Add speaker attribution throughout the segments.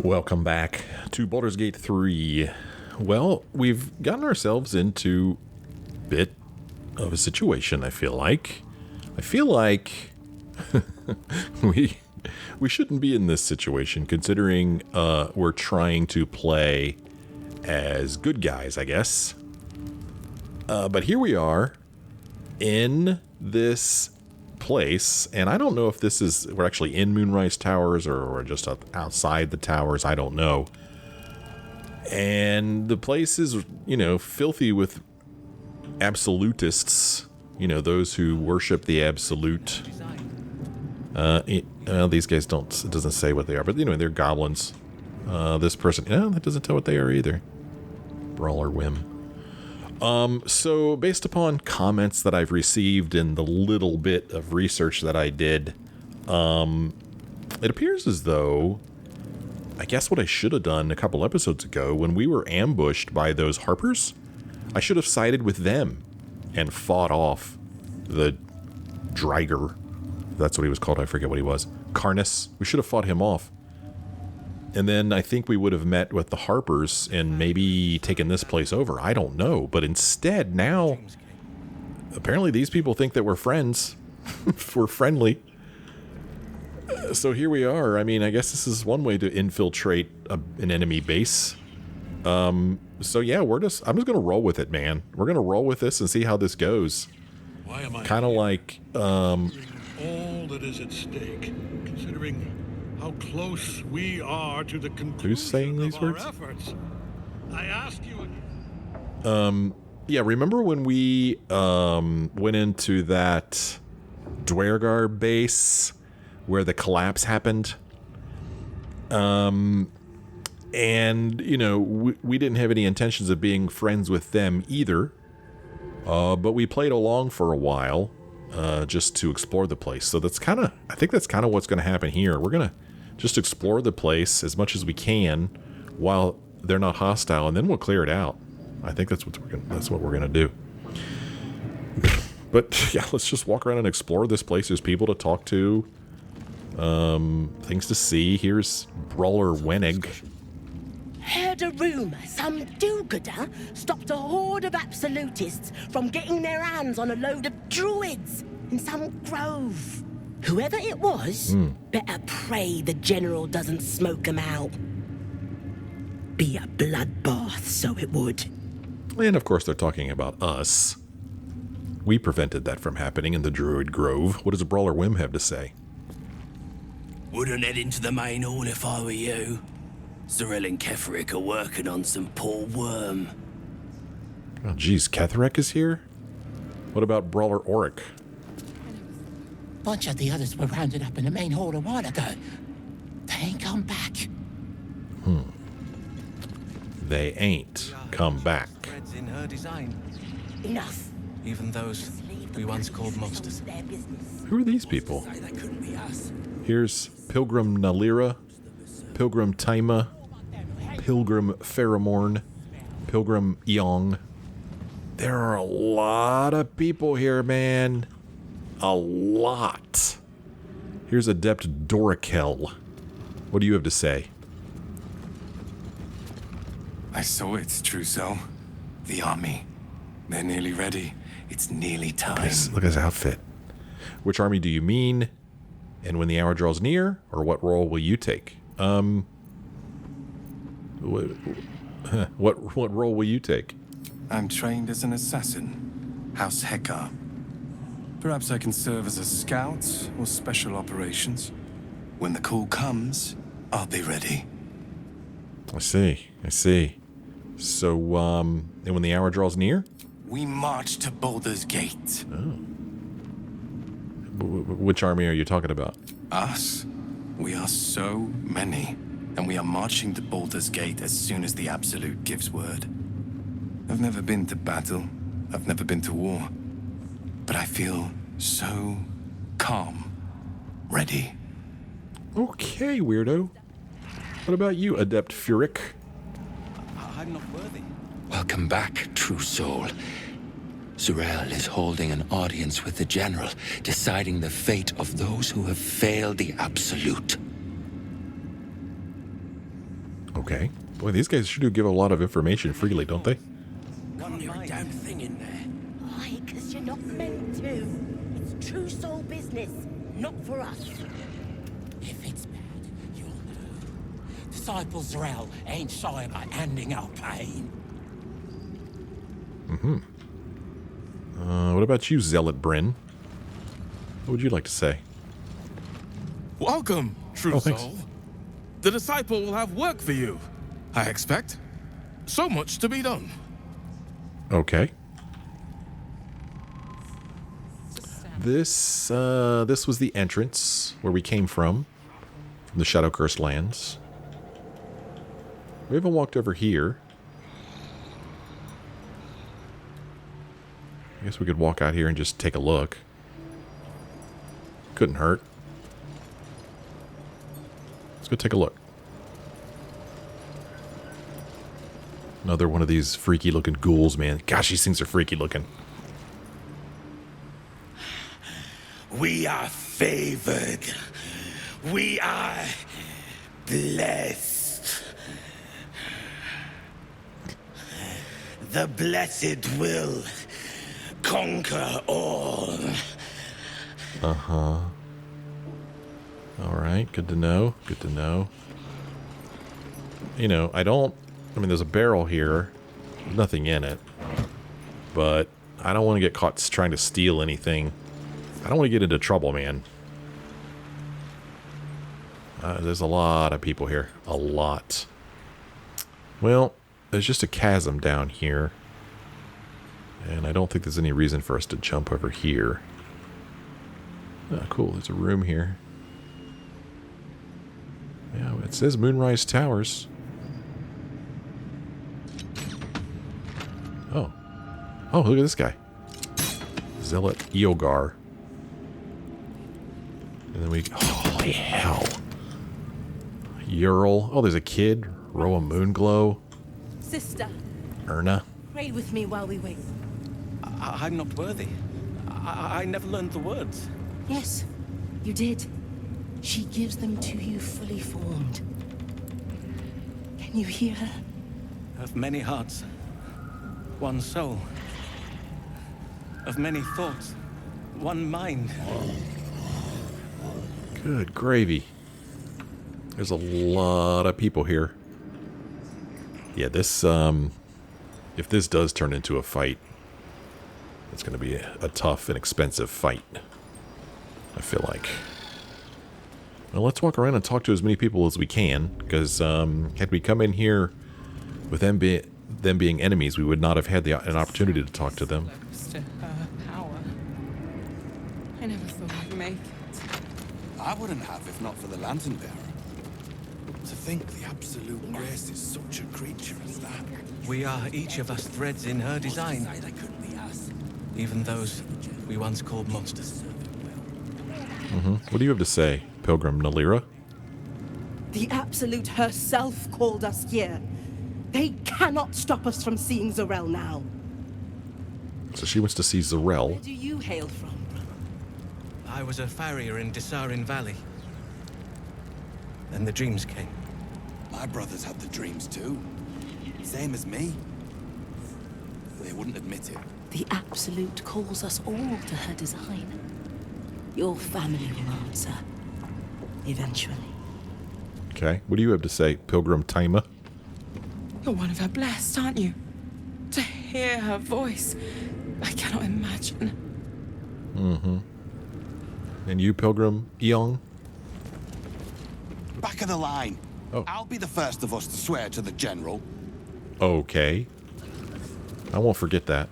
Speaker 1: Welcome back to Baldur's Gate 3. Well, we've gotten ourselves into a bit of a situation, I feel like. we shouldn't be in this situation, considering we're trying to play as good guys, I guess. But here we are in this place, and I don't know if we're actually in Moonrise Towers or we're just outside the towers. I don't know. And the place is, filthy with absolutists, those who worship the absolute. These guys it doesn't say what they are, but they're goblins. This person, that doesn't tell what they are either. Brawler whim. So based upon comments that I've received in the little bit of research that I did, it appears as though, I guess what I should have done a couple episodes ago when we were ambushed by those harpers, I should have sided with them and fought off the Dreiger. That's what he was called. I forget what he was. Karnas. We should have fought him off. And then I think we would have met with the Harpers and maybe taken this place over. I don't know. But instead, now, apparently these people think that we're friends. We're friendly. So here we are. I mean, I guess this is one way to infiltrate an enemy base. So yeah, I'm just going to roll with it, man. We're going to roll with this and see how this goes. Kind of like... all
Speaker 2: that is at stake, considering how close we are to the conclusion
Speaker 1: Who's saying these words?
Speaker 2: Efforts. I ask you.
Speaker 1: Yeah, remember when we went into that Dwergar base where the collapse happened? And we didn't have any intentions of being friends with them either. But we played along for a while. Just to explore the place. So I think that's kind of what's going to happen here. We're going to just explore the place as much as we can while they're not hostile, and then we'll clear it out. I think that's what we're going to do. But yeah, let's just walk around and explore this place. There's people to talk to, things to see. Here's Brawler Wenig.
Speaker 3: Heard a rumour some do-gooder stopped a horde of absolutists from getting their hands on a load of druids in some grove. Whoever it was, better pray the general doesn't smoke 'em out. Be a bloodbath, so it would.
Speaker 1: And of course they're talking about us. We prevented that from happening in the Druid Grove. What does a Brawler Whim have to say?
Speaker 4: Wouldn't head into the main hall if I were you. Cyril and Ketherick are working on some poor worm.
Speaker 1: Oh, geez, Ketherick is here? What about Brawler Auric?
Speaker 5: Bunch of the others were rounded up in the main hall a while ago. They ain't come back.
Speaker 1: They ain't come back.
Speaker 6: In her design.
Speaker 3: Enough.
Speaker 6: Even those we once called monsters.
Speaker 1: Who are these people?
Speaker 4: That couldn't be us.
Speaker 1: Here's Pilgrim Nalira, Pilgrim Taima, Pilgrim Pheromorn, Pilgrim Eong. There are a lot of people here, man. A lot. Here's Adept Dorakel. What do you have to say?
Speaker 7: I saw it, Trousseau. The army. They're nearly ready. It's nearly time.
Speaker 1: Look at his outfit. Which army do you mean? And when the hour draws near? Or what role will you take? What role will you take?
Speaker 7: I'm trained as an assassin. House Hekar. Perhaps I can serve as a scout or special operations. When the call comes, I'll be ready.
Speaker 1: I see. So, and when the hour draws near?
Speaker 7: We march to Baldur's Gate.
Speaker 1: Oh. Which army are you talking about?
Speaker 7: Us? We are so many. And we are marching to Baldur's Gate as soon as the Absolute gives word. I've never been to battle. I've never been to war. But I feel so calm. Ready.
Speaker 1: Okay, weirdo. What about you, Adept Furyk?
Speaker 6: I'm not worthy.
Speaker 5: Welcome back, true soul. Cyril is holding an audience with the general, deciding the fate of those who have failed the Absolute.
Speaker 1: Okay. Boy, these guys sure do give a lot of information freely, don't they?
Speaker 4: Can't hear a damn thing in there.
Speaker 3: Why? Because you're not meant to. It's true soul business, not for us.
Speaker 8: If it's bad, you'll know. Disciple Zerel ain't shy about handing out pain.
Speaker 1: What about you, Zealot Bryn? What would you like to say?
Speaker 9: Welcome, true
Speaker 1: thanks.
Speaker 9: soul. The disciple will have work for you, I expect. So much to be done.
Speaker 1: Okay. This was the entrance where we came from the Shadow Cursed Lands. We haven't walked over here. I guess we could walk out here and just take a look. Couldn't hurt. Let's go take a look. Another one of these freaky looking ghouls, man. Gosh, these things are freaky looking.
Speaker 4: We are favored. We are blessed. The blessed will conquer all.
Speaker 1: Alright, good to know. Good to know. You know, I mean, there's a barrel here. There's nothing in it. But I don't want to get caught trying to steal anything. I don't want to get into trouble, man. There's a lot of people here. A lot. Well, there's just a chasm down here. And I don't think there's any reason for us to jump over here. Oh, cool. There's a room here. Yeah, it says Moonrise Towers. Oh. Oh, look at this guy. Zealot Eogar. And then we... Holy hell. Ural. Oh, there's a kid. Roa Moonglow.
Speaker 10: Sister,
Speaker 1: Erna.
Speaker 10: pray with me while we wait.
Speaker 6: I'm not worthy. I never learned the words.
Speaker 3: Yes, you did. She gives them to you fully formed. Can you hear her?
Speaker 6: Of many hearts, one soul. Of many thoughts, one mind.
Speaker 1: Good gravy. There's a lot of people here. Yeah, this, if this does turn into a fight, it's going to be a tough and expensive fight, I feel like. Well, let's walk around and talk to as many people as we can, because had we come in here with them being enemies, we would not have had an opportunity to talk to them.
Speaker 10: Close to her power. I never thought I'd make it.
Speaker 11: I wouldn't have if not for the lantern bearer. To think the absolute grace is such a creature as that.
Speaker 6: We are each of us threads in her design. Even those we once called monsters.
Speaker 1: What do you have to say, Pilgrim Nalira?
Speaker 3: The Absolute herself called us here. They cannot stop us from seeing Zerel now.
Speaker 1: So she wants to see Zerel.
Speaker 3: Where do you hail from?
Speaker 6: I was a farrier in Desarin Valley. Then the dreams came.
Speaker 11: My brothers had the dreams too. Same as me. They wouldn't admit it.
Speaker 3: The Absolute calls us all to her design. Your family will answer. Eventually.
Speaker 1: Okay, what do you have to say, Pilgrim Taima?
Speaker 10: You're one of her blessed, aren't you? To hear her voice, I cannot imagine.
Speaker 1: And you, Pilgrim Eong?
Speaker 11: Back of the line.
Speaker 1: Oh.
Speaker 11: I'll be the first of us to swear to the general.
Speaker 1: Okay. I won't forget that.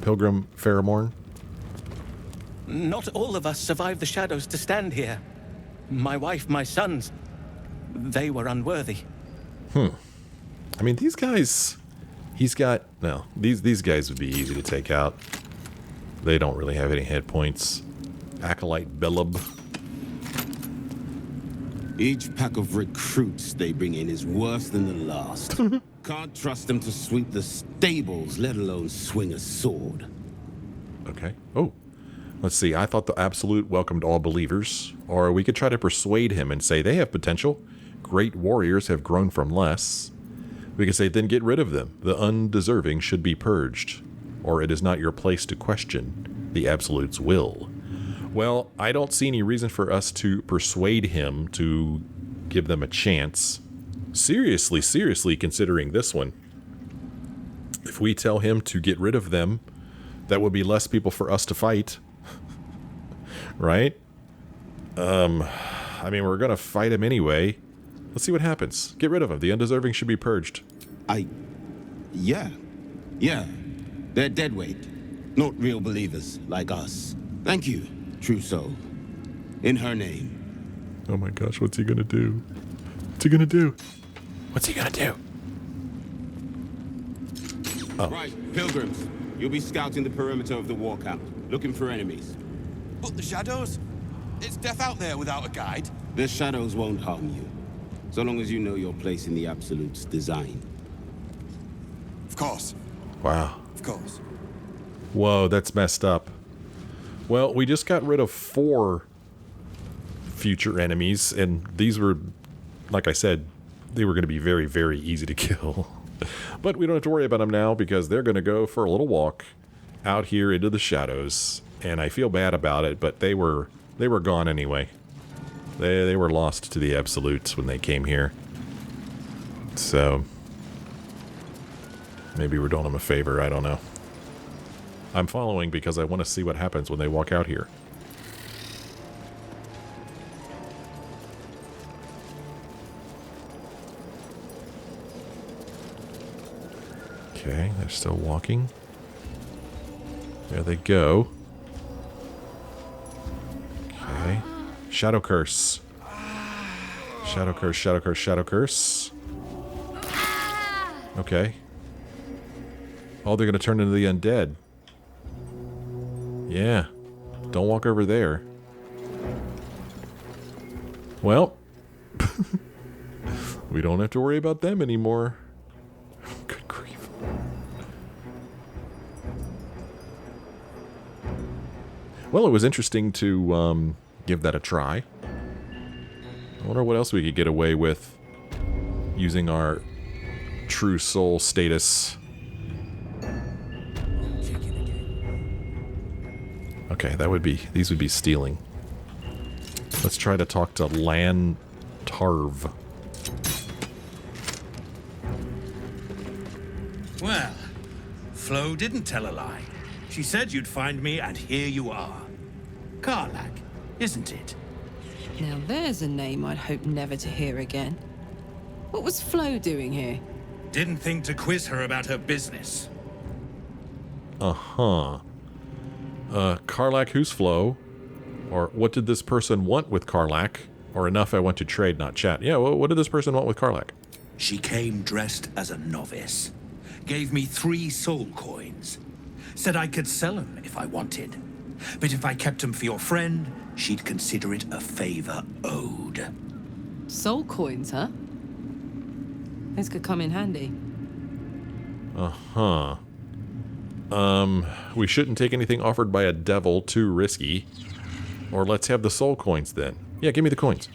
Speaker 1: Pilgrim Faramorn?
Speaker 6: Not all of us survived the shadows to stand here. My wife, my sons, they were unworthy.
Speaker 1: I mean, these guys... These guys would be easy to take out. They don't really have any hit points. Acolyte Belub.
Speaker 12: Each pack of recruits they bring in is worse than the last. Can't trust them to sweep the stables, let alone swing a sword.
Speaker 1: Okay. Oh. Let's see. I thought the Absolute welcomed all believers. Or we could try to persuade him and say they have potential. great warriors have grown from less. We can say, then get rid of them. The undeserving should be purged, or it is not your place to question the Absolute's will. Well, I don't see any reason for us to persuade him to give them a chance. Seriously considering this one. If we tell him to get rid of them, that would be less people for us to fight. Right? I mean, we're going to fight him anyway. Let's see what happens. Get rid of him. The undeserving should be purged.
Speaker 12: Yeah. They're dead weight. Not real believers like us. Thank you, True Soul. In her name.
Speaker 1: Oh my gosh, what's he going to do? What's he going to do? What's he going to do? Oh.
Speaker 12: Right, pilgrims. You'll be scouting the perimeter of the war camp, looking for enemies.
Speaker 11: But the shadows? It's death out there without a guide.
Speaker 12: The shadows won't harm you, so long as you know your place in the Absolute's design.
Speaker 11: Of course.
Speaker 1: Wow.
Speaker 11: Of course.
Speaker 1: Whoa, that's messed up. Well, we just got rid of 4 future enemies, and these were, like I said, they were going to be very, very easy to kill. But we don't have to worry about them now because they're going to go for a little walk out here into the shadows. And I feel bad about it, but they were gone anyway. They were lost to the Absolutes when they came here. So maybe we're doing them a favor, I don't know. I'm following because I want to see what happens when they walk out here. Okay, they're still walking. There they go. Okay. Shadow Curse. Shadow Curse, Shadow Curse, Shadow Curse. Okay. Oh, they're going to turn into the undead. Yeah. Don't walk over there. Well. We don't have to worry about them anymore. Good grief. Well, it was interesting to give that a try. I wonder what else we could get away with using our True Soul status. Okay, these would be stealing. Let's try to talk to Lan Tarv.
Speaker 13: Well, Flo didn't tell a lie. She said you'd find me, and here you are. Karlach, isn't it?
Speaker 10: Now there's a name I'd hope never to hear again. What was Flo doing here?
Speaker 13: Didn't think to quiz her about her business.
Speaker 1: Uh-huh. Karlach, who's Flo? Or what did this person want with Karlach? Or enough I want to trade, not chat. Yeah, well, what did this person want with Karlach?
Speaker 13: She came dressed as a novice. Gave me 3 soul coins. Said I could sell them if I wanted. But if I kept them for your friend, she'd consider it a favor owed.
Speaker 10: Soul coins, huh? This could come in handy.
Speaker 1: Uh-huh. We shouldn't take anything offered by a devil, too risky. Or let's have the soul coins then. Yeah, give me the coins.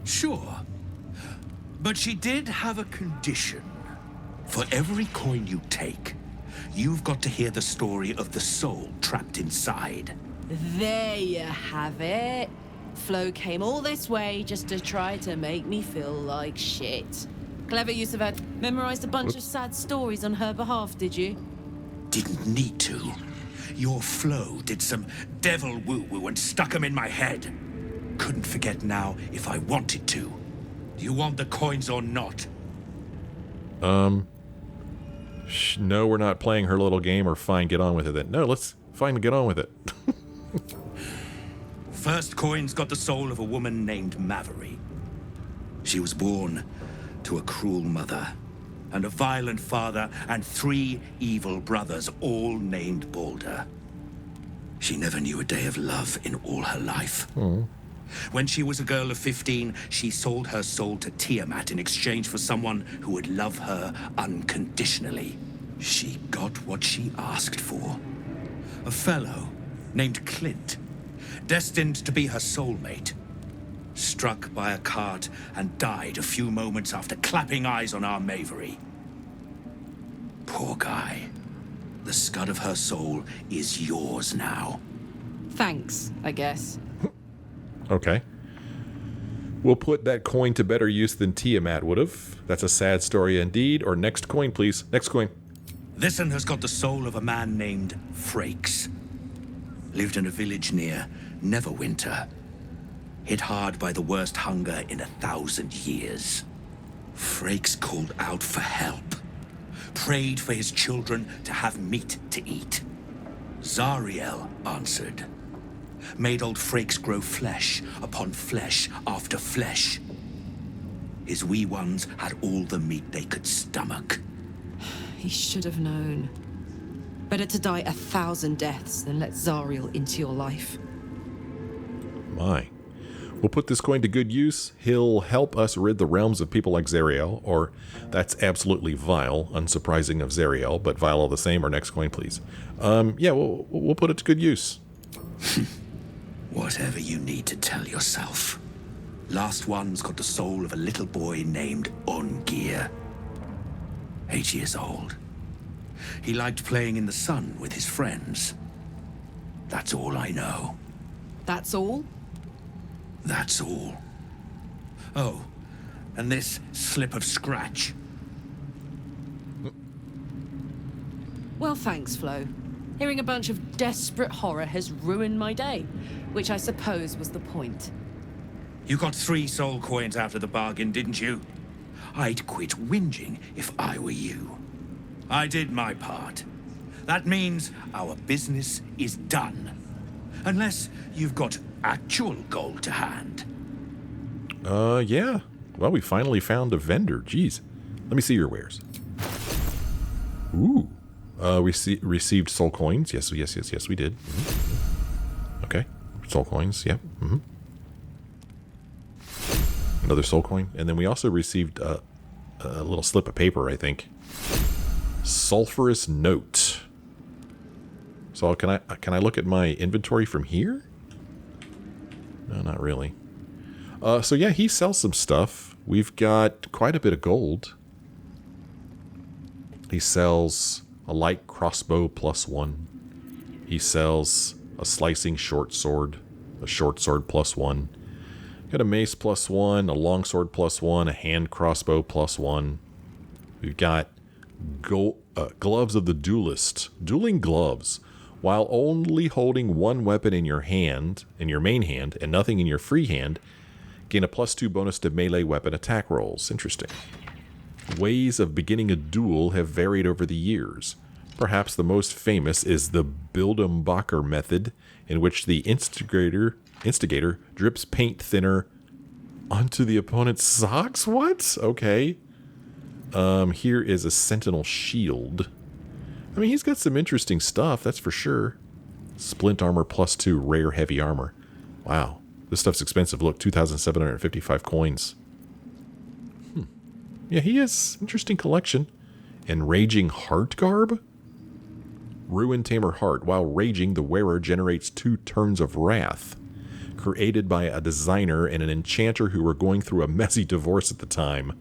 Speaker 13: Sure. But she did have a condition. For every coin you take, you've got to hear the story of the soul trapped inside.
Speaker 10: There you have it. Flo came all this way just to try to make me feel like shit. Clever use of her. Memorized a bunch of sad stories on her behalf, did you?
Speaker 13: Didn't need to. Your Flo did some devil woo-woo and stuck 'em in my head. Couldn't forget now if I wanted to. Do you want the coins or not?
Speaker 1: No, we're not playing her little game, or fine, get on with it then. No, let's fine, get on with it.
Speaker 13: First coin's got the soul of a woman named Maveri. She was born to a cruel mother, and a violent father, and 3 evil brothers, all named Baldur. She never knew a day of love in all her life. When she was a girl of 15, she sold her soul to Tiamat in exchange for someone who would love her unconditionally. She got what she asked for. A fellow named Clint, destined to be her soulmate. struck by a cart and died a few moments after clapping eyes on our Mavery. Poor guy. The scud of her soul is yours now.
Speaker 10: Thanks, I guess.
Speaker 1: Okay. We'll put that coin to better use than Tiamat would have. That's a sad story indeed. Or next coin, please. Next coin.
Speaker 13: This one has got the soul of a man named Frakes. Lived in a village near Neverwinter. Hit hard by the worst hunger in 1,000 years. Frakes called out for help. Prayed for his children to have meat to eat. Zariel answered. Made old Frakes grow flesh upon flesh after flesh. His wee ones had all the meat they could stomach.
Speaker 10: He should have known. Better to die 1,000 deaths than let Zariel into your life.
Speaker 1: My. We'll put this coin to good use. He'll help us rid the realms of people like Zariel, or that's absolutely vile, unsurprising of Zariel, but vile all the same. Or next coin, please. Yeah, we'll put it to good use.
Speaker 13: Whatever you need to tell yourself. Last one's got the soul of a little boy named Ungir. 8 years old. He liked playing in the sun with his friends. That's all I know.
Speaker 10: That's all?
Speaker 13: That's all. Oh, and this slip of scratch.
Speaker 10: Well, thanks, Flo. Hearing a bunch of desperate horror has ruined my day, which I suppose was the point.
Speaker 13: You got 3 soul coins after the bargain, didn't you? I'd quit whinging if I were you. I did my part. That means our business is done. Unless you've got actual gold to hand.
Speaker 1: Yeah. Well, we finally found a vendor. Jeez. Let me see your wares. Ooh. Received soul coins. Yes, we did. Mm-hmm. Okay. Soul coins. Yep. Mm-hmm. Another soul coin. And then we also received a little slip of paper, I think. Sulfurous note. So can I look at my inventory from here? No, not really. So yeah, he sells some stuff. We've got quite a bit of gold. He sells a light crossbow +1. He sells a slicing short sword, a short sword +1. Got a mace +1, a long sword +1, a hand crossbow +1. We've got gloves of the duelist, dueling gloves. While only holding one weapon in your hand, in your main hand, and nothing in your free hand, gain a +2 bonus to melee weapon attack rolls. Interesting. Ways of beginning a duel have varied over the years. Perhaps the most famous is the Bildenbacher method, in which the instigator drips paint thinner onto the opponent's socks? What? Okay. Here is a sentinel shield. I mean, he's got some interesting stuff, that's for sure. Splint armor +2, rare heavy armor. Wow. This stuff's expensive. Look, 2,755 coins. Yeah, he has interesting collection. Enraging Heart Garb? Ruin Tamer Heart. While raging, the wearer generates 2 turns of wrath. Created by a designer and an enchanter who were going through a messy divorce at the time.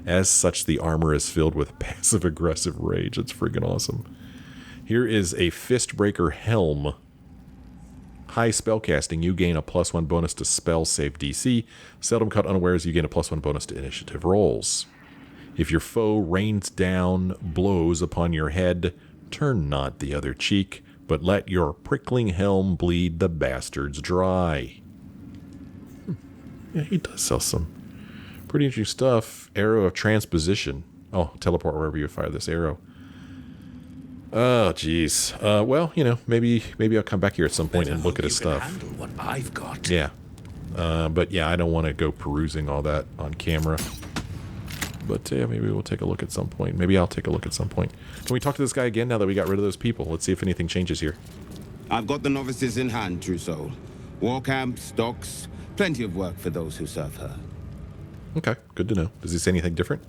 Speaker 1: As such, the armor is filled with passive-aggressive rage. It's freaking awesome. Here is a Fistbreaker Helm. High spellcasting, you gain a +1 bonus to spell save DC. Seldom caught unawares, you gain a +1 bonus to initiative rolls. If your foe rains down blows upon your head, turn not the other cheek, but let your prickling helm bleed the bastards dry. Yeah, he does sell some pretty interesting stuff. Arrow of Transposition. Oh, teleport wherever you fire this arrow. Oh, jeez. Well, you know, maybe I'll come back here at some point and look at his stuff.
Speaker 13: Handle what I've got.
Speaker 1: Yeah. But yeah, I don't want to go perusing all that on camera. But yeah, maybe we'll take a look at some point. Maybe I'll take a look at some point. Can we talk to this guy again now that we got rid of those people? Let's see if anything changes here.
Speaker 12: I've got the novices in hand, True Soul. War camps, docks, plenty of work for those who serve her.
Speaker 1: Okay, good to know. Does he say anything different?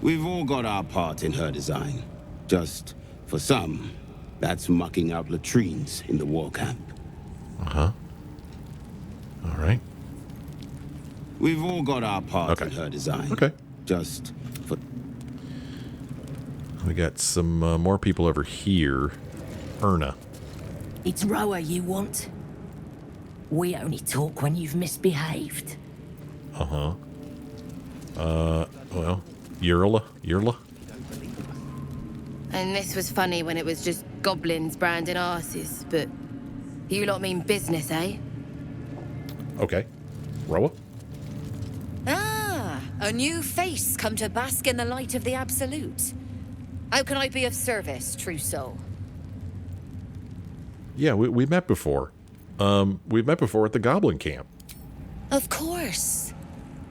Speaker 12: We've all got our part in her design. Just, for some, that's mucking out latrines in the war camp.
Speaker 1: Uh-huh. All right.
Speaker 12: We've all got our part in
Speaker 1: Okay.
Speaker 12: her design.
Speaker 1: Okay.
Speaker 12: Just for...
Speaker 1: We got some more people over here. Erna.
Speaker 3: It's Roa you want. We only talk when you've misbehaved.
Speaker 1: Uh-huh. Well, Yerla?
Speaker 10: And this was funny when it was just goblins branding arses, but you lot mean business, eh?
Speaker 1: Okay. Roa?
Speaker 14: Ah, a new face come to bask in the light of the Absolute. How can I be of service, true soul?
Speaker 1: Yeah, we met before. We've met before at the Goblin Camp.
Speaker 14: Of course.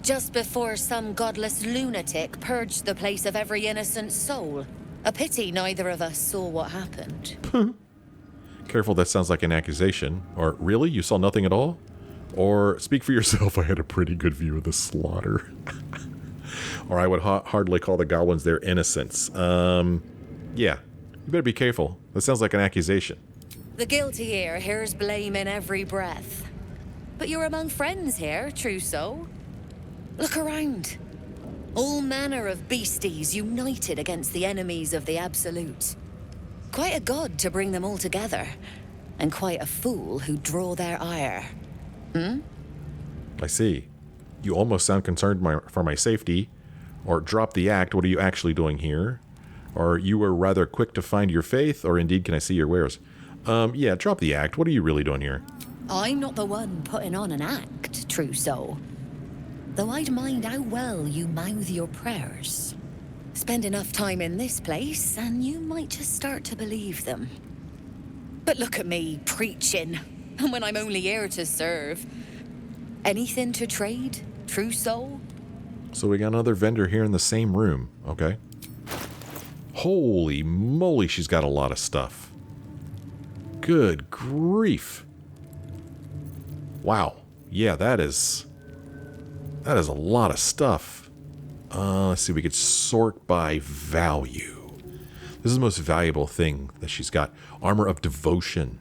Speaker 14: Just before some godless lunatic purged the place of every innocent soul. A pity neither of us saw what happened.
Speaker 1: Careful, that sounds like an accusation. Or, really? You saw nothing at all? Or, speak for yourself, I had a pretty good view of the slaughter. Or I would hardly call the goblins their innocents. Yeah. You better be careful. That sounds like an accusation.
Speaker 14: The guilty ear hears blame in every breath. But you're among friends here, true soul. Look around. All manner of beasties united against the enemies of the Absolute. Quite a god to bring them all together. And quite a fool who draw their ire. Hmm?
Speaker 1: I see. You almost sound concerned for my safety. Or drop the act, what are you actually doing here? Or you were rather quick to find your faith, or indeed can I see your wares? Yeah, drop the act, what are you really doing here?
Speaker 14: I'm not the one putting on an act, true soul. Though I'd mind how well you mouth your prayers. Spend enough time in this place, and you might just start to believe them. But look at me, preaching. And when I'm only here to serve. Anything to trade, true soul?
Speaker 1: So we got another vendor here in the same room, okay? Holy moly, she's got a lot of stuff. Good grief. Wow. Yeah, that is a lot of stuff. Let's see, we could sort by value. This is the most valuable thing that she's got. Armor of Devotion.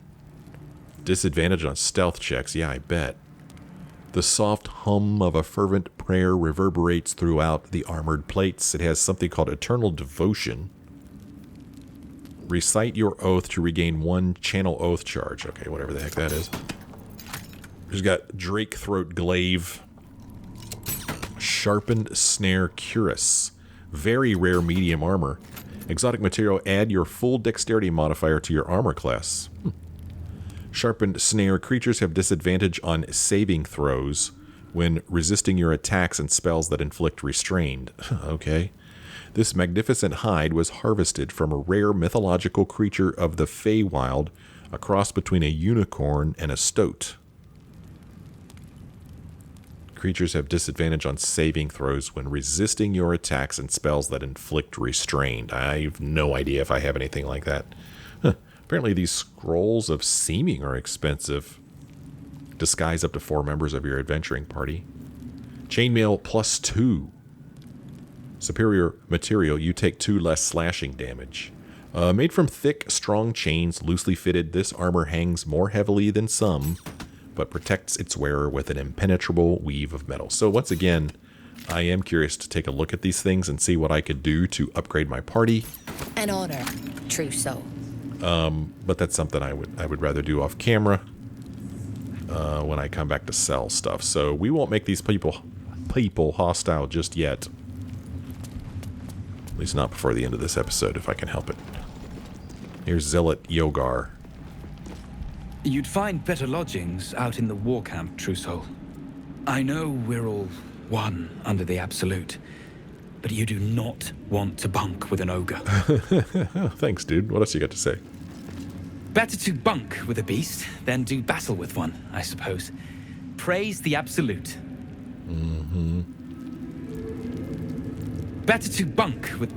Speaker 1: Disadvantage on stealth checks. Yeah, I bet. The soft hum of a fervent prayer reverberates throughout the armored plates. It has something called Eternal Devotion. Recite your oath to regain 1 channel oath charge. Okay, whatever the heck that is. She's got Drake Throat Glaive. Sharpened Snare Cuirass. Very rare medium armor. Exotic material, add your full dexterity modifier to your armor class. Sharpened Snare. Creatures have disadvantage on saving throws when resisting your attacks and spells that inflict restrained. Okay. This magnificent hide was harvested from a rare mythological creature of the Feywild, a cross between a unicorn and a stoat. Creatures have disadvantage on saving throws when resisting your attacks and spells that inflict restrained. I have no idea if I have anything like that. Apparently these scrolls of seeming are expensive. Disguise up to 4 members of your adventuring party. Chainmail +2. Superior material, you take 2 less slashing damage. Made from thick, strong chains, loosely fitted, this armor hangs more heavily than some, but protects its wearer with an impenetrable weave of metal. So once again, I am curious to take a look at these things and see what I could do to upgrade my party.
Speaker 14: An honor, true soul.
Speaker 1: But that's something I would rather do off camera when I come back to sell stuff. So we won't make these people hostile just yet. At least not before the end of this episode, if I can help it. Here's Zealot Yogar.
Speaker 15: You'd find better lodgings out in the war camp, true soul. I know we're all one under the Absolute, but you do not want to bunk with an ogre.
Speaker 1: Thanks, dude. What else you got to say?
Speaker 15: Better to bunk with a beast than do battle with one, I suppose. Praise the Absolute.
Speaker 1: Mm-hmm.
Speaker 15: Better to bunk with...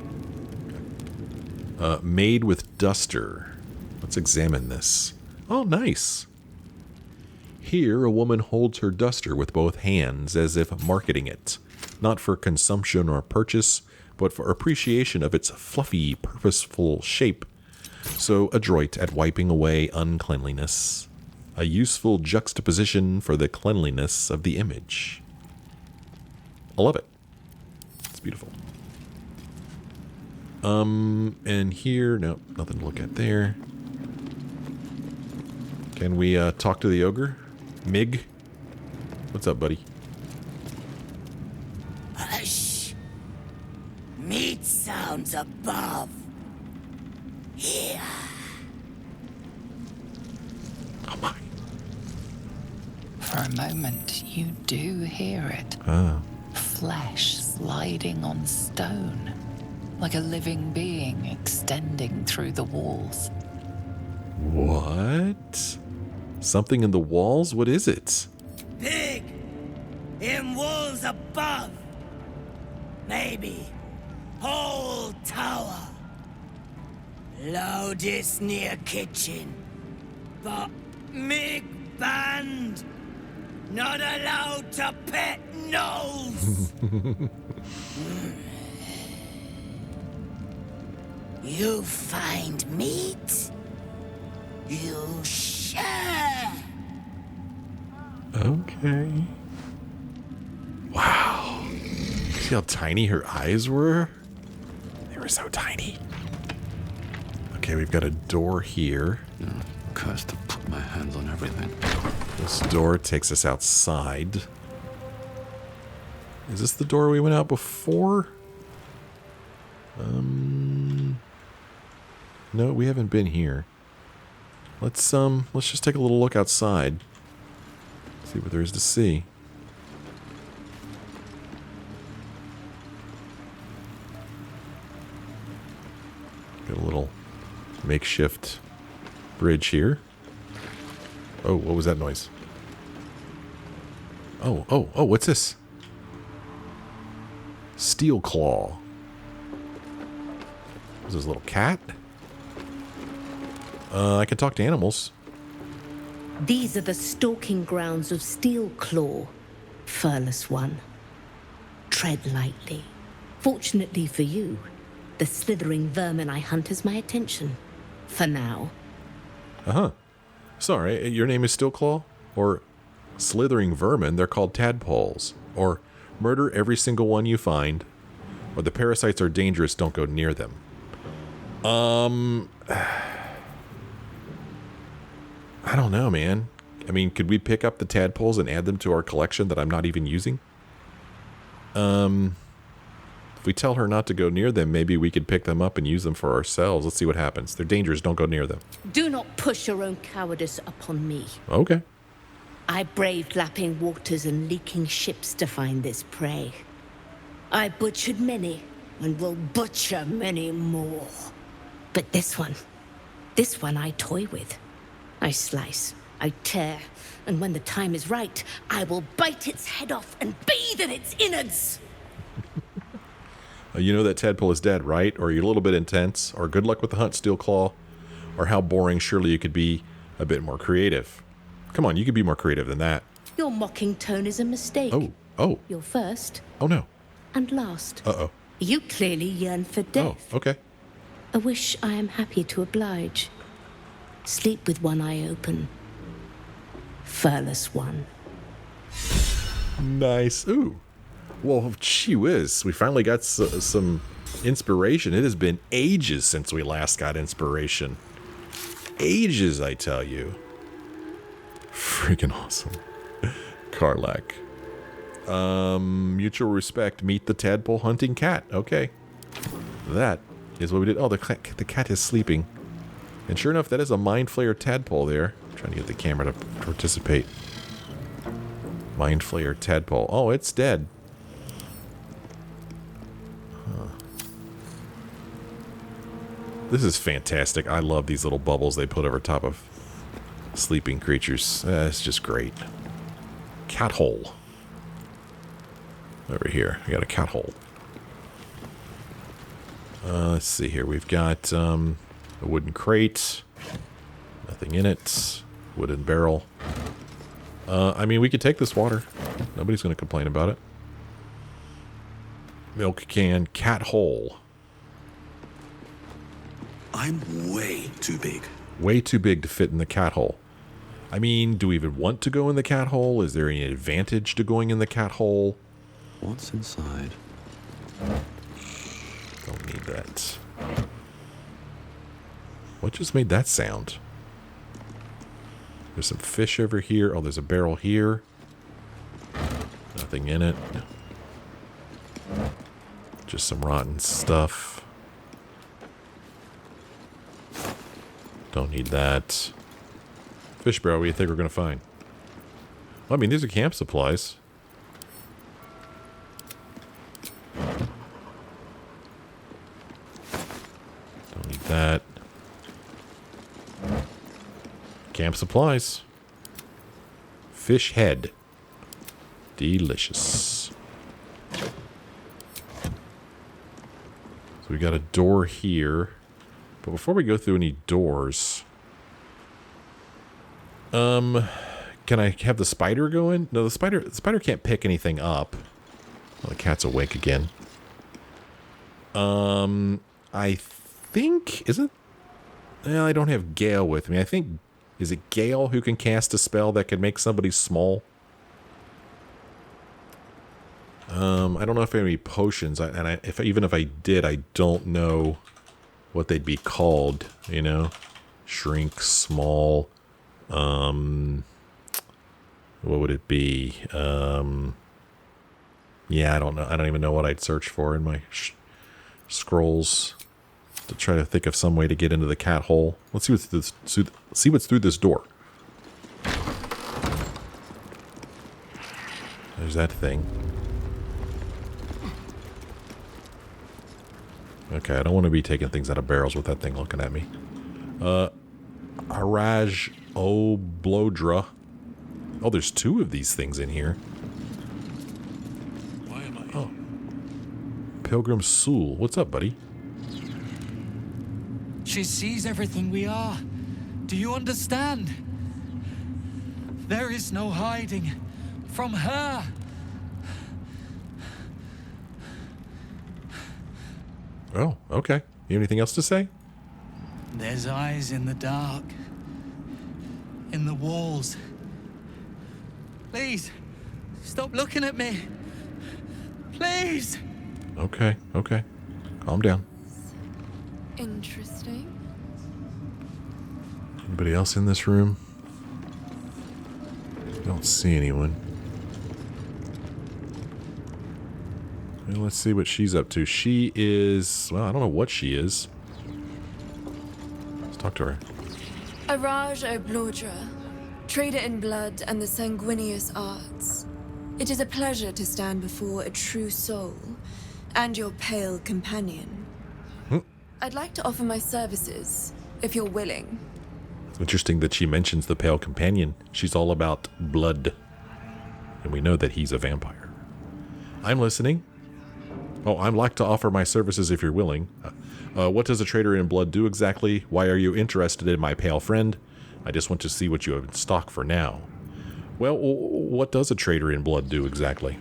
Speaker 1: Made with Duster. Let's examine this. Oh, nice. Here, a woman holds her duster with both hands as if marketing it. Not for consumption or purchase, but for appreciation of its fluffy, purposeful shape. So adroit at wiping away uncleanliness. A useful juxtaposition for the cleanliness of the image. I love it. It's beautiful. And here, no, nothing to look at there. Can we talk to the ogre? Mig? What's up, buddy?
Speaker 4: Hush. Meat sounds above. Here.
Speaker 1: Oh my.
Speaker 16: For a moment, you do hear it.
Speaker 1: Ah.
Speaker 16: Flesh sliding on stone, like a living being extending through the walls.
Speaker 1: What? Something in the walls? What is it?
Speaker 4: Big. In walls above. Maybe. Whole tower. Loudest near kitchen. But Mig banned. Not allowed to pet nose. You find meat. You share.
Speaker 1: Okay. Wow. See how tiny her eyes were? They were so tiny. Okay, we've got a door here.
Speaker 5: Cursed to put my hands on everything.
Speaker 1: This door takes us outside. Is this the door we went out before? No, we haven't been here. Let's just take a little look outside. See what there is to see. Got a little makeshift bridge here. Oh, what was that noise? Oh, what's this? Steel claw. Is this a little cat? I can talk to animals.
Speaker 3: These are the stalking grounds of Steel Claw, furless one. Tread lightly. Fortunately for you, the slithering vermin I hunt has my attention. For now.
Speaker 1: Uh-huh. Sorry, your name is Steel Claw? Or slithering vermin, they're called tadpoles. Or murder every single one you find. Or the parasites are dangerous, don't go near them. I don't know, man. I mean, could we pick up the tadpoles and add them to our collection that I'm not even using? If we tell her not to go near them, maybe we could pick them up and use them for ourselves. Let's see what happens. They're dangerous. Don't go near them.
Speaker 3: Do not push your own cowardice upon me.
Speaker 1: Okay.
Speaker 3: I braved lapping waters and leaking ships to find this prey. I butchered many and will butcher many more. But this one I toy with. I slice, I tear, and when the time is right, I will bite its head off and bathe in its innards.
Speaker 1: You know that tadpole is dead, right? Or you're a little bit intense? Or good luck with the hunt, Steel Claw? Or how boring? Surely you could be a bit more creative. Come on, you could be more creative than that.
Speaker 3: Your mocking tone is a mistake.
Speaker 1: Oh.
Speaker 3: You're first.
Speaker 1: Oh, no.
Speaker 3: And last.
Speaker 1: Uh-oh.
Speaker 3: You clearly yearn for death.
Speaker 1: Oh, okay.
Speaker 3: A wish I am happy to oblige. Sleep with one eye open. Furless one.
Speaker 1: Nice. Ooh. Well, gee whiz. We finally got some inspiration. It has been ages since we last got inspiration. Ages, I tell you. Freaking awesome. Karlak. Mutual respect. Meet the tadpole hunting cat. Okay. That is what we did. Oh, the cat is sleeping. And sure enough, that is a Mind Flayer tadpole there. I'm trying to get the camera to participate. Mind Flayer tadpole. Oh, it's dead. Huh. This is fantastic. I love these little bubbles they put over top of sleeping creatures. It's just great. Cat hole. Over here, I got a cat hole. Let's see here. We've got a wooden crate. Nothing in it. Wooden barrel. I mean, we could take this water. Nobody's going to complain about it. Milk can. Cat hole.
Speaker 13: I'm way too big.
Speaker 1: Way too big to fit in the cat hole. I mean, do we even want to go in the cat hole? Is there any advantage to going in the cat hole?
Speaker 17: What's inside?
Speaker 1: Don't need that. What just made that sound? There's some fish over here. Oh, there's a barrel here. Nothing in it. Just some rotten stuff. Don't need that. Fish barrel, what do you think we're going to find? Well, I mean, these are camp supplies. Don't need that. Camp supplies. Fish head. Delicious. So we got a door here. But before we go through any doors... can I have the spider go in? No, the spider can't pick anything up. Oh, the cat's awake again. I think... Isn't... Well, I don't have Gale with me. I think... Is it Gale who can cast a spell that can make somebody small? I don't know if I have any potions. Even if I did, I don't know what they'd be called, you know? Shrink, small... what would it be? Yeah, I don't know. I don't even know what I'd search for in my scrolls to try to think of some way to get into the cat hole. Let's see what's through this door. There's that thing. Okay, I don't want to be taking things out of barrels with that thing looking at me. Haraj Oblodra. Oh, there's two of these things in here.
Speaker 2: Why am I?
Speaker 1: Oh. Pilgrim Soul. What's up, buddy?
Speaker 8: She sees everything we are. Do you understand? There is no hiding from her.
Speaker 1: Oh, okay. You have anything else to say?
Speaker 8: There's eyes in the dark. In the walls. Please, stop looking at me. Please.
Speaker 1: Okay, okay. Calm down.
Speaker 10: Interesting.
Speaker 1: Anybody else in this room? Don't see anyone. Well, let's see what she's up to. She is... Well, I don't know what she is. Let's talk to her.
Speaker 18: Haraj Oblodra, trader in blood and the sanguineous arts. It is a pleasure to stand before a true soul and your pale companion. I'd like to offer my services, if you're willing.
Speaker 1: It's interesting that she mentions the pale companion. She's all about blood. And we know that he's a vampire. I'm listening. Oh, I'd like to offer my services if you're willing. What does a trader in blood do exactly? Why are you interested in my pale friend? I just want to see what you have in stock for now. Well, what does a trader in blood do exactly?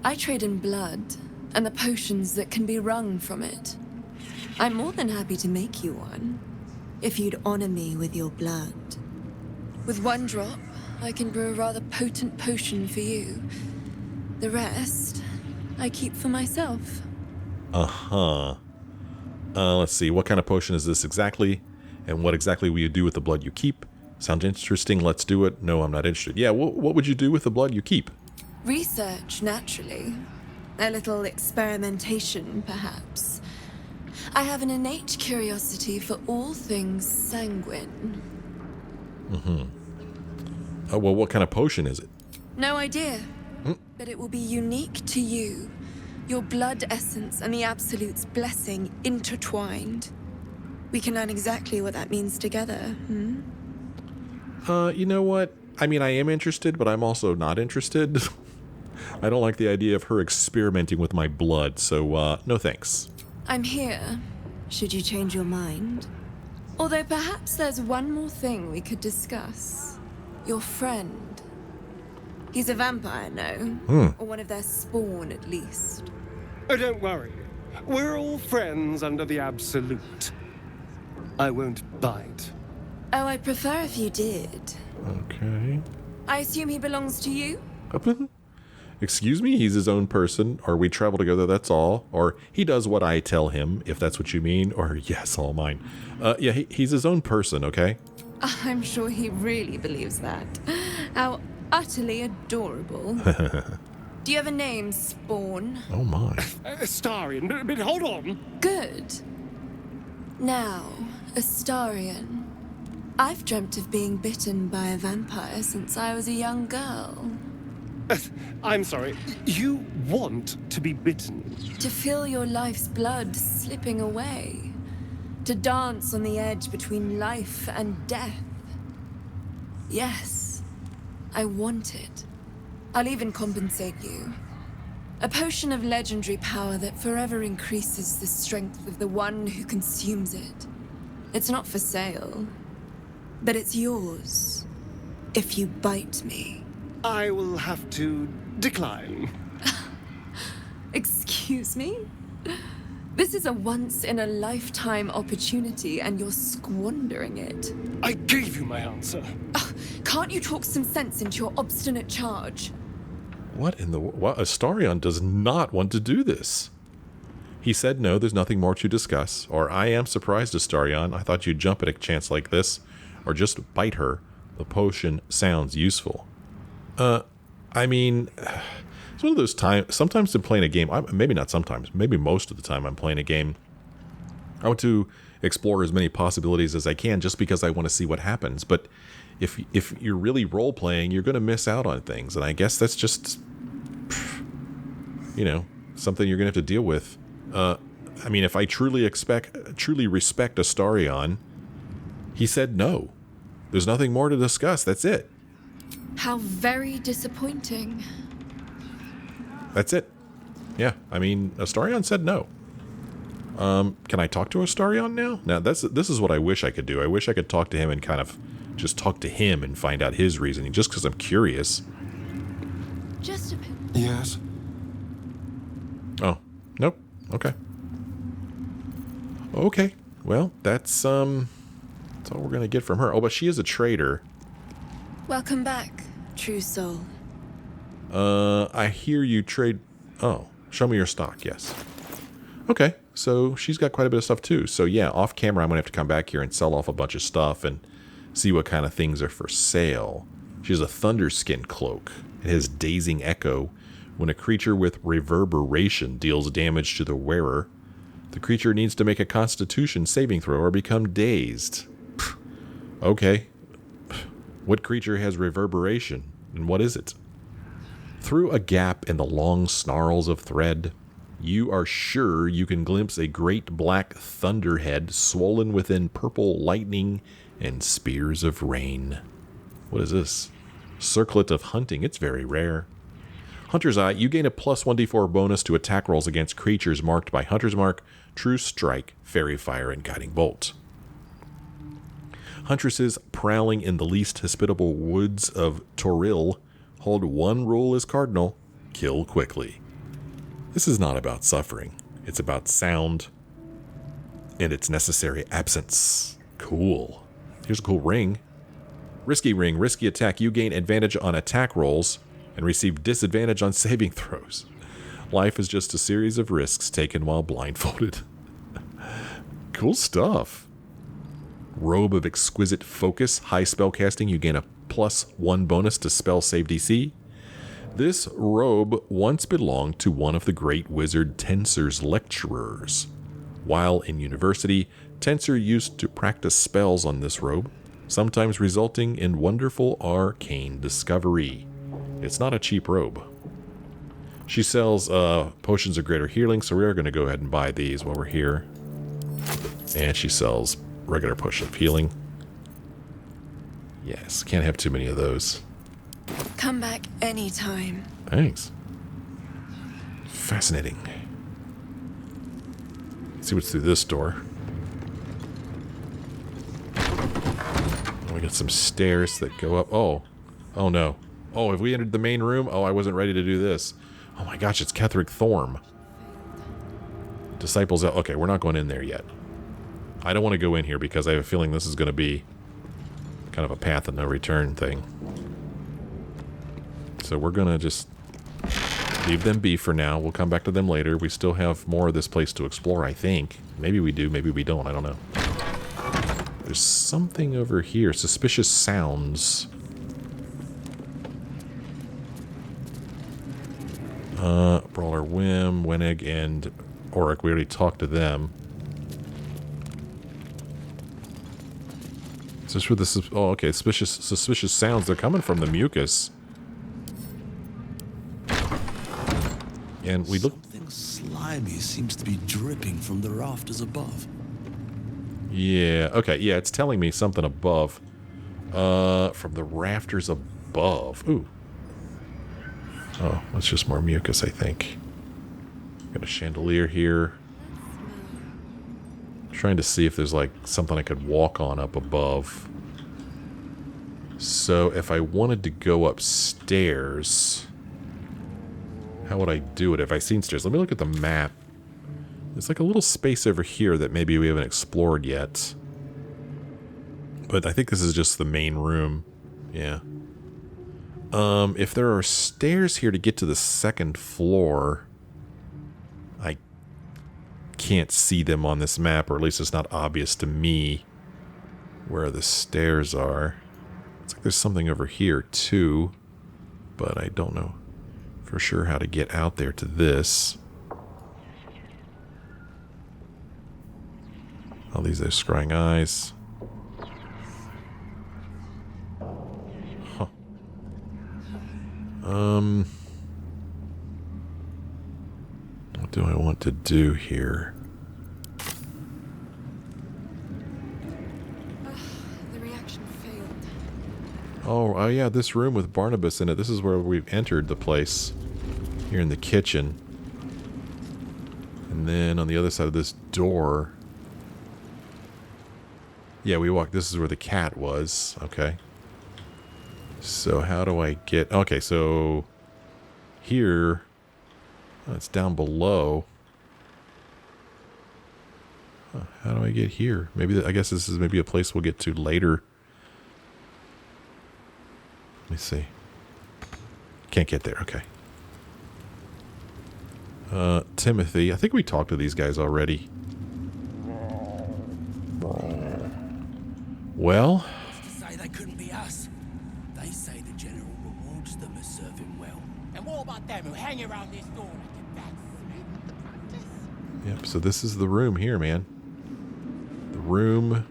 Speaker 18: I trade in blood and the potions that can be wrung from it. I'm more than happy to make you one, if you'd honor me with your blood. With one drop, I can brew a rather potent potion for you. The rest, I keep for myself.
Speaker 1: Uh-huh. Let's see, what kind of potion is this exactly? And what exactly will you do with the blood you keep? Sounds interesting, let's do it. No, I'm not interested. Yeah, what would you do with the blood you keep?
Speaker 18: Research, naturally. A little experimentation, perhaps. I have an innate curiosity for all things sanguine.
Speaker 1: Mm-hmm. Well, what kind of potion is it?
Speaker 18: No idea. But it will be unique to you. Your blood essence and the Absolute's blessing intertwined. We can learn exactly what that means together,
Speaker 1: You know what? I mean, I am interested, but I'm also not interested. I don't like the idea of her experimenting with my blood, so, no thanks.
Speaker 18: I'm here, should you change your mind. Although perhaps there's one more thing we could discuss. Your friend. He's a vampire, no? Or one of their spawn, at least.
Speaker 19: Oh, don't worry. We're all friends under the Absolute. I won't bite.
Speaker 18: Oh, I'd prefer if you did.
Speaker 1: Okay.
Speaker 18: I assume he belongs to you?
Speaker 1: Excuse me? He's his own person, or we travel together, that's all. Or he does what I tell him, if that's what you mean. Or yes, all mine. Yeah, he's his own person, okay?
Speaker 18: I'm sure he really believes that. How utterly adorable. Do you have a name, Spawn?
Speaker 1: Oh my.
Speaker 19: Astarion, but hold on.
Speaker 18: Good. Now, Astarion. I've dreamt of being bitten by a vampire since I was a young girl.
Speaker 19: I'm sorry. You want to be bitten?
Speaker 18: To feel your life's blood slipping away. To dance on the edge between life and death. Yes, I want it. I'll even compensate you. A potion of legendary power that forever increases the strength of the one who consumes it. It's not for sale, but it's yours if you bite me.
Speaker 19: I will have to decline.
Speaker 18: Excuse me? This is a once-in-a-lifetime opportunity, and you're squandering it.
Speaker 19: I gave you my answer.
Speaker 18: Can't you talk some sense into your obstinate charge?
Speaker 1: What in the... What? Astarion does not want to do this. He said no, there's nothing more to discuss. Or I am surprised, Astarion. I thought you'd jump at a chance like this. Or just bite her. The potion sounds useful. I mean... It's one of those times... Sometimes in playing a game... maybe not sometimes. Maybe most of the time I'm playing a game. I want to explore as many possibilities as I can just because I want to see what happens. But if you're really role-playing, you're going to miss out on things. And I guess that's just... You know, something you're going to have to deal with. I mean, if I truly respect Astarion, he said no. There's nothing more to discuss. That's it.
Speaker 18: How very disappointing.
Speaker 1: That's it. Yeah, I mean, Astarion said no. Can I talk to Astarion now? Now, this is what I wish I could do. I wish I could talk to him and kind of just talk to him and find out his reasoning, just because I'm curious.
Speaker 18: Just a bit.
Speaker 7: Yes.
Speaker 1: Oh, nope. Okay. Okay. Well, that's all we're gonna get from her. Oh, but she is a traitor.
Speaker 18: Welcome back, true soul.
Speaker 1: I hear you trade... Oh, show me your stock, yes. Okay, so she's got quite a bit of stuff too. So yeah, off camera I'm gonna have to come back here and sell off a bunch of stuff and see what kind of things are for sale. She has a Thunderskin cloak. It has Dazing Echo. When a creature with reverberation deals damage to the wearer, the creature needs to make a Constitution saving throw or become dazed. Okay. What creature has reverberation, and what is it? Through a gap in the long snarls of thread, you are sure you can glimpse a great black thunderhead swollen within purple lightning and spears of rain. What is this? Circlet of Hunting. It's very rare. Hunter's Eye. You gain a plus 1d4 bonus to attack rolls against creatures marked by Hunter's Mark, True Strike, Fairy Fire, and Guiding Bolt. Huntresses prowling in the least hospitable woods of Toril hold one rule as cardinal: kill quickly. This is not about suffering. It's about sound and its necessary absence. Cool. Here's a cool ring. Risky ring. Risky attack. You gain advantage on attack rolls and receive disadvantage on saving throws. Life is just a series of risks taken while blindfolded. Cool stuff. Robe of Exquisite Focus. High spellcasting. You gain a +1 bonus to spell save DC. This robe once belonged to one of the great wizard Tenser's lecturers. While in university, Tenser used to practice spells on this robe, sometimes resulting in wonderful arcane discovery. It's not a cheap robe. She sells potions of greater healing, so we're going to go ahead and buy these while we're here. And she sells regular potion of healing. Yes, can't have too many of those.
Speaker 18: Come back anytime.
Speaker 1: Thanks. Fascinating. Let's see what's through this door. We got some stairs that go up. Oh. Oh no. Oh, have we entered the main room? Oh, I wasn't ready to do this. Oh my gosh, it's Ketheric Thorm. Disciples... Okay, we're not going in there yet. I don't want to go in here because I have a feeling this is going to be kind of a path of no return thing. So we're going to just Leave them be for now. We'll come back to them later. We still have more of this place to explore, I think. Maybe we do, maybe we don't. I don't know. There's something over here. Suspicious sounds. Brawler Whim, Wennig, and Auric. We already talked to them. Is this where this is? Oh, okay. Suspicious sounds. They're coming from the mucus. And we look.
Speaker 17: Something slimy seems to be dripping from the rafters above.
Speaker 1: Yeah. Okay. Yeah, it's telling me something above. From the rafters above. Ooh. Oh, that's just more mucus, I think. Got a chandelier here. Trying to see if there's like something I could walk on up above. So if I wanted to go upstairs, how would I do it if I seen stairs? Let me look at the map. There's like a little space over here that maybe we haven't explored yet. But I think this is just the main room. Yeah. If there are stairs here to get to the second floor, I can't see them on this map, or at least it's not obvious to me where the stairs are. It's like there's something over here too, but I don't know for sure how to get out there to this. Oh, these are scrying eyes. Huh. What do I want to do here?
Speaker 18: The reaction failed.
Speaker 1: Oh, yeah, this room with Barnabas in it. This is where we've entered the place. Here in the kitchen. And then on the other side of this door. Yeah, we walked. This is where the cat was. Okay. So how do I get... Okay, so here... Oh, it's down below. Huh, how do I get here? Maybe I guess this is maybe a place we'll get to later. Let me see. Can't get there. Okay. Timothy. I think we talked to these guys already. Well...
Speaker 4: Say they couldn't be us. They say the general rewards them as serving well. And what about them who hang around this door like a bat?
Speaker 1: Yep, so this is the room here, man. The room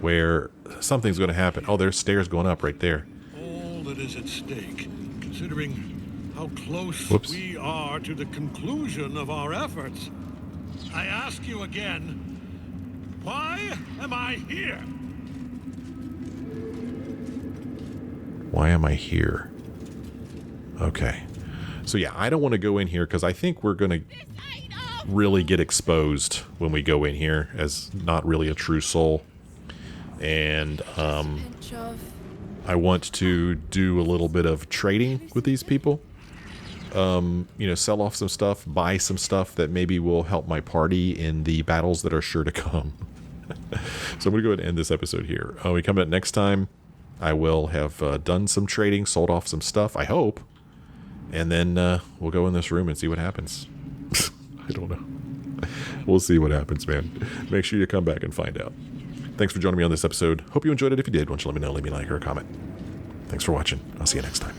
Speaker 1: where something's going to happen. Oh, there's stairs going up right there.
Speaker 2: All that is at stake, considering how close
Speaker 1: Whoops.
Speaker 2: we are to the conclusion of our efforts. I ask you again, why am I here?
Speaker 1: Why am I here? Okay. So yeah, I don't want to go in here because I think we're going to really get exposed when we go in here as not really a true soul. And I want to do a little bit of trading with these people. You know, sell off some stuff, buy some stuff that maybe will help my party in the battles that are sure to come. So I'm going to go ahead and end this episode here. We come back next time. I will have done some trading, sold off some stuff, I hope. And then we'll go in this room and see what happens. I don't know. We'll see what happens, man. Make sure you come back and find out. Thanks for joining me on this episode. Hope you enjoyed it. If you did, why don't you let me know, leave me a like or a comment. Thanks for watching. I'll see you next time.